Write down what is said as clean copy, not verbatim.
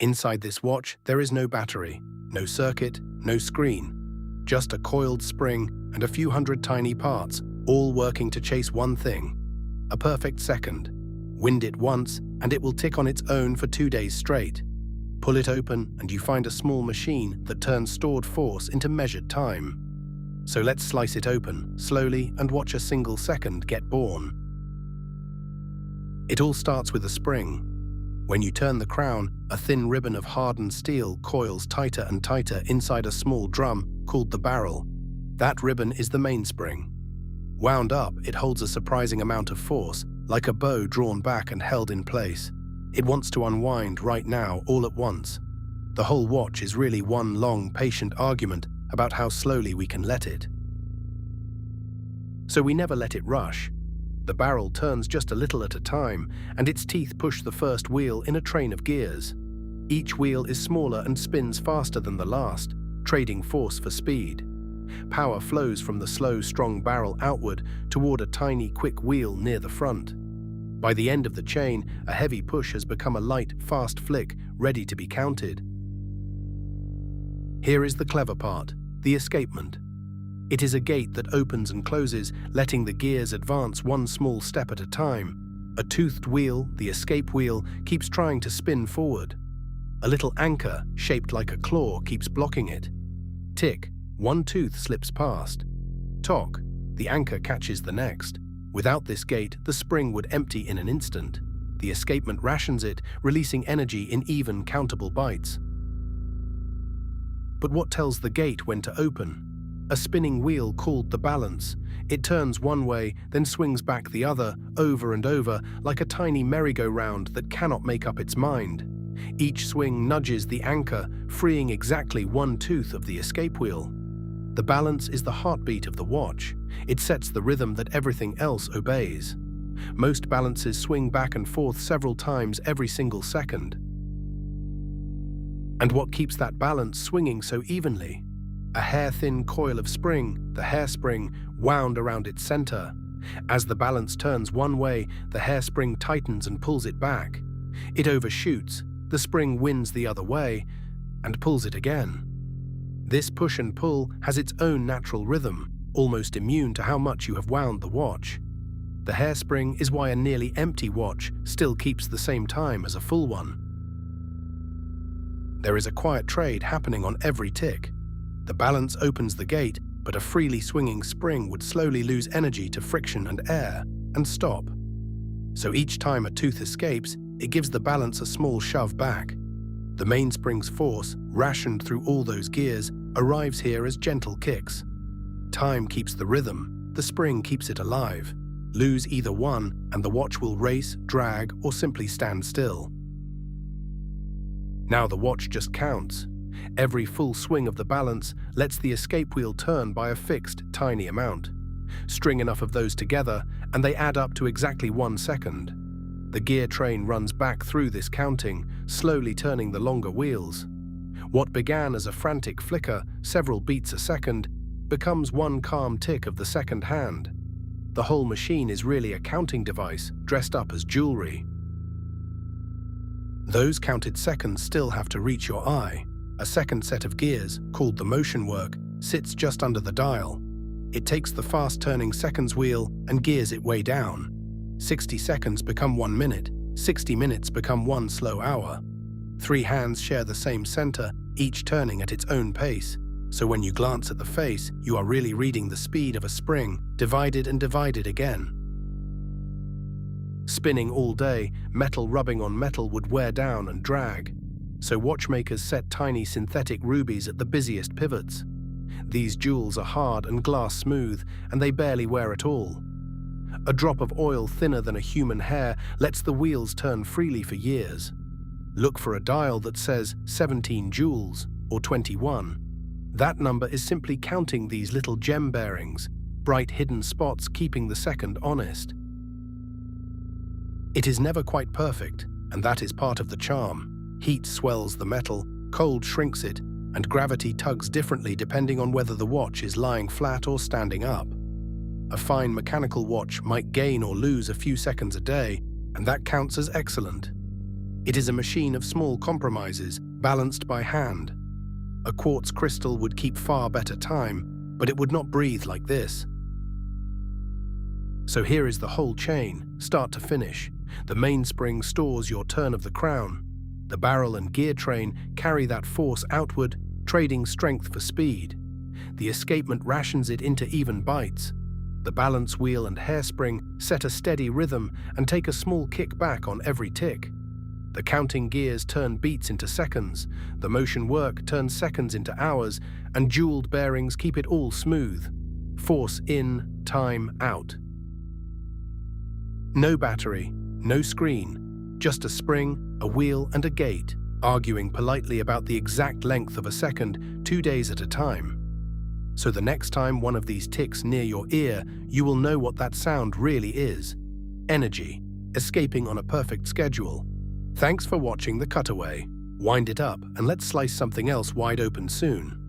Inside this watch, there is no battery, no circuit, no screen, just a coiled spring and a few hundred tiny parts, all working to chase one thing: a perfect second. Wind it once, and it will tick on its own for 2 days straight. Pull it open, and you find a small machine that turns stored force into measured time. So let's slice it open, slowly, and watch a single second get born. It all starts with a spring. When you turn the crown, a thin ribbon of hardened steel coils tighter and tighter inside a small drum called the barrel. That ribbon is the mainspring. Wound up, it holds a surprising amount of force, like a bow drawn back and held in place. It wants to unwind right now, all at once. The whole watch is really one long, patient argument about how slowly we can let it. So we never let it rush. The barrel turns just a little at a time, and its teeth push the first wheel in a train of gears. Each wheel is smaller and spins faster than the last, trading force for speed. Power flows from the slow, strong barrel outward toward a tiny, quick wheel near the front. By the end of the chain, a heavy push has become a light, fast flick, ready to be counted. Here is the clever part, the escapement. It is a gate that opens and closes, letting the gears advance one small step at a time. A toothed wheel, the escape wheel, keeps trying to spin forward. A little anchor, shaped like a claw, keeps blocking it. Tick, one tooth slips past. Tock, the anchor catches the next. Without this gate, the spring would empty in an instant. The escapement rations it, releasing energy in even, countable bites. But what tells the gate when to open? A spinning wheel called the balance. It turns one way, then swings back the other, over and over, like a tiny merry-go-round that cannot make up its mind. Each swing nudges the anchor, freeing exactly one tooth of the escape wheel. The balance is the heartbeat of the watch. It sets the rhythm that everything else obeys. Most balances swing back and forth several times every single second. And what keeps that balance swinging so evenly? A hair-thin coil of spring, the hairspring, wound around its center. As the balance turns one way, the hairspring tightens and pulls it back. It overshoots, the spring wins the other way, and pulls it again. This push and pull has its own natural rhythm, almost immune to how much you have wound the watch. The hairspring is why a nearly empty watch still keeps the same time as a full one. There is a quiet trade happening on every tick. The balance opens the gate, but a freely swinging spring would slowly lose energy to friction and air, and stop. So each time a tooth escapes, it gives the balance a small shove back. The mainspring's force, rationed through all those gears, arrives here as gentle kicks. Time keeps the rhythm, the spring keeps it alive. Lose either one, and the watch will race, drag, or simply stand still. Now the watch just counts. Every full swing of the balance lets the escape wheel turn by a fixed, tiny amount. String enough of those together, and they add up to exactly 1 second. The gear train runs back through this counting, slowly turning the longer wheels. What began as a frantic flicker, several beats a second, becomes one calm tick of the second hand. The whole machine is really a counting device, dressed up as jewelry. Those counted seconds still have to reach your eye. A second set of gears, called the motion work, sits just under the dial. It takes the fast-turning seconds wheel and gears it way down. 60 seconds become 1 minute, 60 minutes become 1 slow hour. 3 hands share the same center, each turning at its own pace. So when you glance at the face, you are really reading the speed of a spring, divided and divided again. Spinning all day, metal rubbing on metal would wear down and drag. So watchmakers set tiny synthetic rubies at the busiest pivots. These jewels are hard and glass smooth, and they barely wear at all. A drop of oil thinner than a human hair lets the wheels turn freely for years. Look for a dial that says 17 joules or 21. That number is simply counting these little gem bearings, bright hidden spots keeping the second honest. It is never quite perfect, and that is part of the charm. Heat swells the metal, cold shrinks it, and gravity tugs differently depending on whether the watch is lying flat or standing up. A fine mechanical watch might gain or lose a few seconds a day, and that counts as excellent. It is a machine of small compromises, balanced by hand. A quartz crystal would keep far better time, but it would not breathe like this. So here is the whole chain, start to finish. The mainspring stores your turn of the crown. The barrel and gear train carry that force outward, trading strength for speed. The escapement rations it into even bites. The balance wheel and hairspring set a steady rhythm and take a small kick back on every tick. The counting gears turn beats into seconds, the motion work turns seconds into hours, and jeweled bearings keep it all smooth. Force in, time out. No battery, no screen, just a spring, a wheel, and a gate, arguing politely about the exact length of a second, 2 days at a time. So the next time one of these ticks near your ear, you will know what that sound really is. Energy, escaping on a perfect schedule. Thanks for watching The Cutaway. Wind it up and let's slice something else wide open soon.